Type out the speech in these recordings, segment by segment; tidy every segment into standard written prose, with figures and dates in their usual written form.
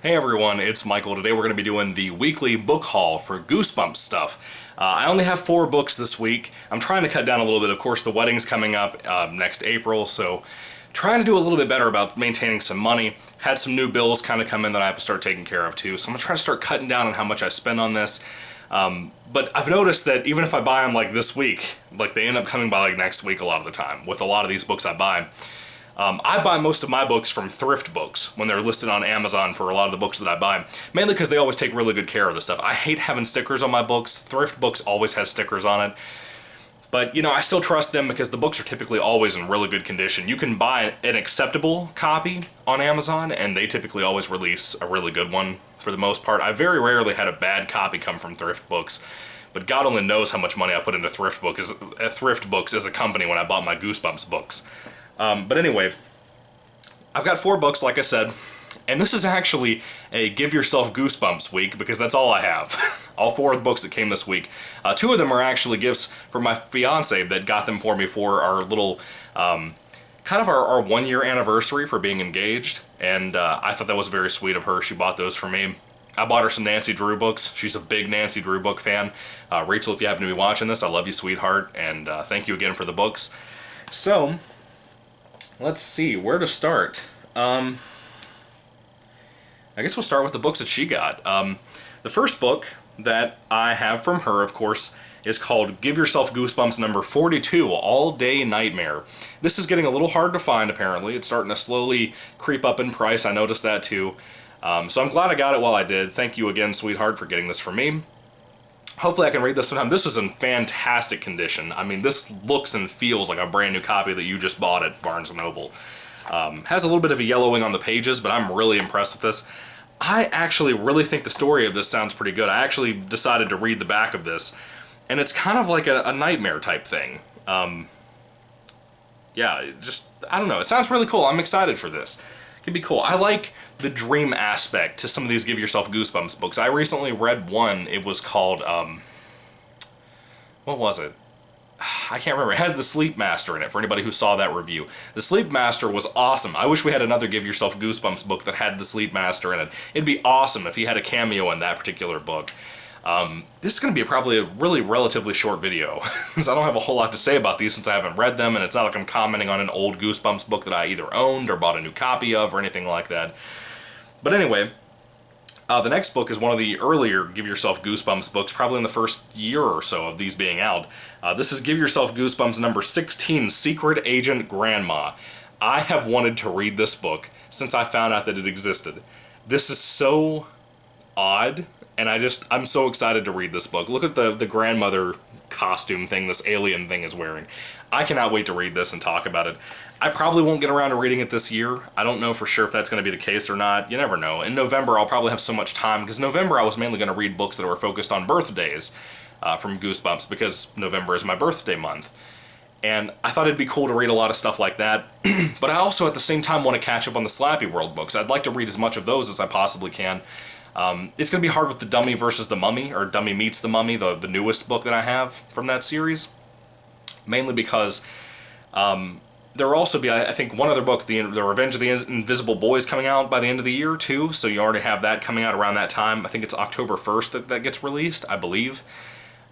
Hey everyone, it's Michael. Today we're going to be doing the weekly book haul for Goosebumps stuff. I only have 4 books this week. I'm trying to cut down a little bit. Of course, the wedding's coming up next April, so trying to do a little bit better about maintaining some money. Had some new bills kind of come in that I have to start taking care of too, so I'm going to try to start cutting down on how much I spend on this. But I've noticed that even if I buy them like this week, like they end up coming by like next week a lot of the time with a lot of these books I buy. I buy most of my books from thrift books when they're listed on Amazon for a lot of the books that I buy, mainly because they always take really good care of the stuff. I hate having stickers on my books. Thrift books always has stickers on it. But, you know, I still trust them because the books are typically always in really good condition. You can buy an acceptable copy on Amazon, and they typically always release a really good one for the most part. I very rarely had a bad copy come from thrift books, but God only knows how much money I put into thrift books as a company when I bought my Goosebumps books. But anyway, I've got 4 books, like I said, and this is actually a Give Yourself Goosebumps week because that's all I have. All 4 of the books that came this week. 2 of them are actually gifts from my fiance that got them for me for our little, kind of our 1-year anniversary for being engaged, and I thought that was very sweet of her. She bought those for me. I bought her some Nancy Drew books. She's a big Nancy Drew book fan. Rachel, if you happen to be watching this, I love you, sweetheart, and thank you again for the books. So, let's see, where to start? I guess we'll start with the books that she got. The first book that I have from her, of course, is called Give Yourself Goosebumps number 42, All Day Nightmare. This is getting a little hard to find, apparently. It's starting to slowly creep up in price. I noticed that, too. So I'm glad I got it while I did. Thank you again, sweetheart, for getting this for me. Hopefully I can read this sometime. This is in fantastic condition. I mean, this looks and feels like a brand new copy that you just bought at Barnes & Noble. Has a little bit of a yellowing on the pages, but I'm really impressed with this. I actually really think the story of this sounds pretty good. I actually decided to read the back of this, and it's kind of like a nightmare type thing. Yeah, I don't know. It sounds really cool. I'm excited for this. It could be cool. I like the dream aspect to some of these Give Yourself Goosebumps books. I recently read one. It was called, what was it? I can't remember. It had the Sleep Master in it, for anybody who saw that review. The Sleep Master was awesome. I wish we had another Give Yourself Goosebumps book that had the Sleep Master in it. It'd be awesome if he had a cameo in that particular book. This is going to be probably a really relatively short video, because I don't have a whole lot to say about these since I haven't read them, and it's not like I'm commenting on an old Goosebumps book that I either owned or bought a new copy of or anything like that. But anyway, the next book is one of the earlier Give Yourself Goosebumps books, probably in the first year or so of these being out. This is Give Yourself Goosebumps number 16, Secret Agent Grandma. I have wanted to read this book since I found out that it existed. This is so odd, and I'm so excited to read this book. Look at the grandmother costume thing this alien thing is wearing. I cannot wait to read this and talk about it. I probably won't get around to reading it this year. I don't know for sure if that's going to be the case or not. You never know. In November, I'll probably have so much time, because November I was mainly going to read books that were focused on birthdays from Goosebumps, because November is my birthday month. And I thought it'd be cool to read a lot of stuff like that. But I also, at the same time, want to catch up on the Slappy World books. I'd like to read as much of those as I possibly can. It's going to be hard with the Dummy versus the Mummy, or Dummy Meets the Mummy, the newest book that I have from that series. Mainly because there will also be, I think, one other book, the Revenge of the Invisible Boys, coming out by the end of the year, too. So you already have that coming out around that time. I think it's October 1st that gets released, I believe.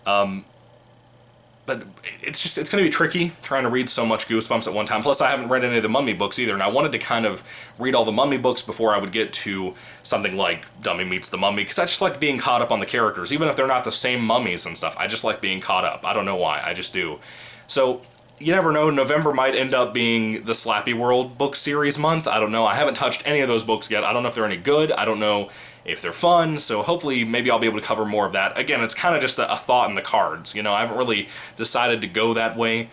But it's going to be tricky trying to read so much Goosebumps at one time. Plus, I haven't read any of the Mummy books either, and I wanted to kind of read all the Mummy books before I would get to something like Dummy Meets the Mummy, because I just like being caught up on the characters. Even if they're not the same mummies and stuff, I just like being caught up. I don't know why, I just do. So, you never know, November might end up being the Slappy World book series month. I don't know. I haven't touched any of those books yet. I don't know if they're any good. I don't know if they're fun, so hopefully maybe I'll be able to cover more of that. Again, it's kind of just a thought in the cards. You know, I haven't really decided to go that way,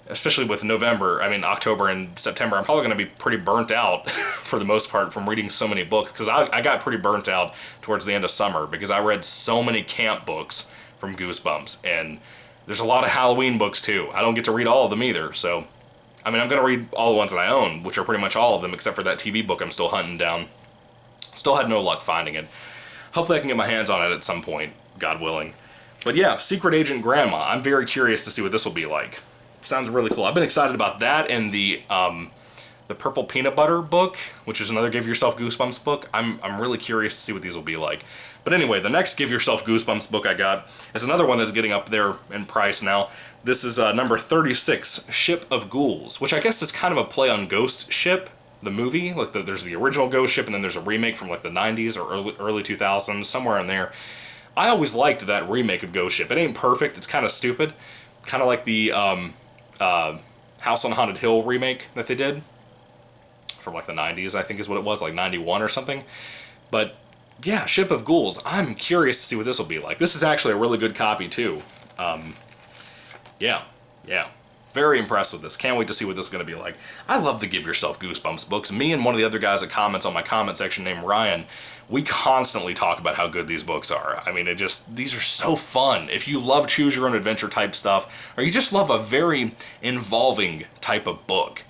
especially with November. I mean, October and September, I'm probably going to be pretty burnt out for the most part from reading so many books, because I got pretty burnt out towards the end of summer because I read so many camp books from Goosebumps, and there's a lot of Halloween books too. I don't get to read all of them either, so I mean, I'm going to read all the ones that I own, which are pretty much all of them except for that TV book I'm still hunting down. Still had no luck finding it. Hopefully I can get my hands on it at some point, God willing. But yeah, Secret Agent Grandma. I'm very curious to see what this will be like. Sounds really cool. I've been excited about that and the the Purple Peanut Butter book, which is another Give Yourself Goosebumps book. I'm really curious to see what these will be like. But anyway, the next Give Yourself Goosebumps book I got is another one that's getting up there in price now. This is number 36, Ship of Ghouls, which I guess is kind of a play on Ghost Ship, the movie. Like there's the original Ghost Ship, and then there's a remake from like the 90s or early 2000s, somewhere in there. I always liked that remake of Ghost Ship. It ain't perfect. It's kind of stupid. Kind of like the House on Haunted Hill remake that they did from like the 90s, I think is what it was, like 91 or something. But yeah, Ship of Ghouls. I'm curious to see what this will be like. This is actually a really good copy too. Yeah. Very impressed with this. Can't wait to see what this is going to be like. I love the Give Yourself Goosebumps books. Me and one of the other guys that comments on my comment section named Ryan, we constantly talk about how good these books are. I mean, these are so fun. If you love choose your own adventure type stuff, or you just love a very involving type of book,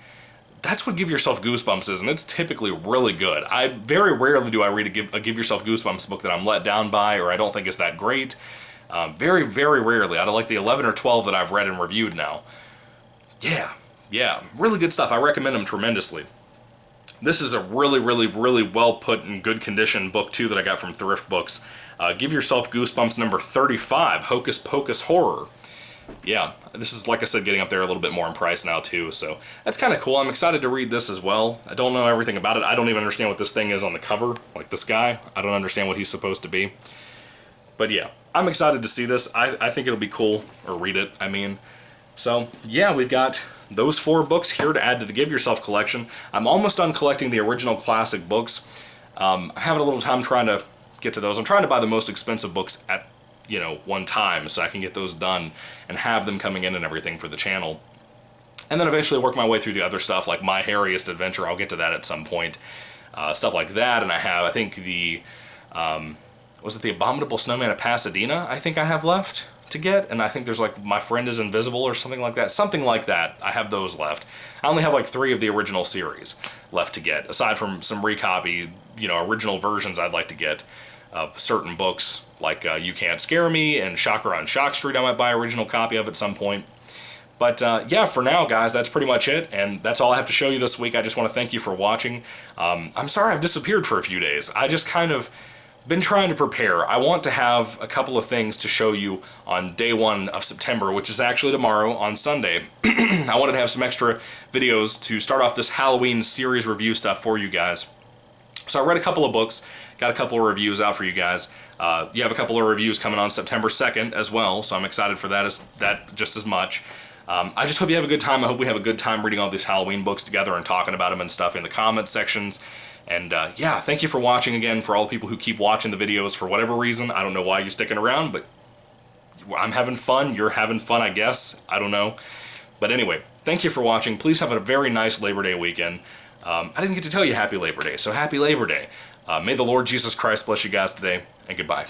that's what Give Yourself Goosebumps is, and it's typically really good. Very rarely do I read a Give Yourself Goosebumps book that I'm let down by, or I don't think it's that great. Very, very rarely. Out of like the 11 or 12 that I've read and reviewed now. Yeah, really good stuff. I recommend them tremendously. This is a really, really, really well put in good condition book too that I got from Thrift Books. Give Yourself Goosebumps number 35, Hocus Pocus Horror. Yeah, this is, like I said, getting up there a little bit more in price now too, so that's kind of cool. I'm excited to read this as well. I don't know everything about it. I don't even understand what this thing is on the cover, like this guy. I don't understand what he's supposed to be. But yeah, I'm excited to see this. I think it'll be cool, or read it, I mean. So yeah, we've got those 4 books here to add to the Give Yourself collection. I'm almost done collecting the original classic books. I'm having a little time trying to get to those. I'm trying to buy the most expensive books at one time so I can get those done and have them coming in and everything for the channel. And then eventually work my way through the other stuff like My Hairiest Adventure. I'll get to that at some point. Stuff like that, and I think the, was it The Abominable Snowman of Pasadena I think I have left to get, and I think there's like My Friend is Invisible or something like that. Something like that. I have those left. I only have like 3 of the original series left to get, aside from some recopy, original versions I'd like to get of certain books, like You Can't Scare Me and Shocker on Shock Street. I might buy an original copy of at some point. But yeah, for now, guys, that's pretty much it, and that's all I have to show you this week. I just want to thank you for watching. I'm sorry I've disappeared for a few days. I just kind of been trying to prepare. I want to have a couple of things to show you on day 1 of September, which is actually tomorrow on Sunday. I wanted to have some extra videos to start off this Halloween series review stuff for you guys. So I read a couple of books, got a couple of reviews out for you guys. You have a couple of reviews coming on September 2nd as well, so I'm excited for that just as much. I just hope you have a good time. I hope we have a good time reading all these Halloween books together and talking about them and stuff in the comments sections. And yeah, thank you for watching again, for all the people who keep watching the videos for whatever reason. I don't know why you're sticking around, but I'm having fun. You're having fun, I guess. I don't know. But anyway, thank you for watching. Please have a very nice Labor Day weekend. I didn't get to tell you Happy Labor Day, so Happy Labor Day. May the Lord Jesus Christ bless you guys today, and goodbye.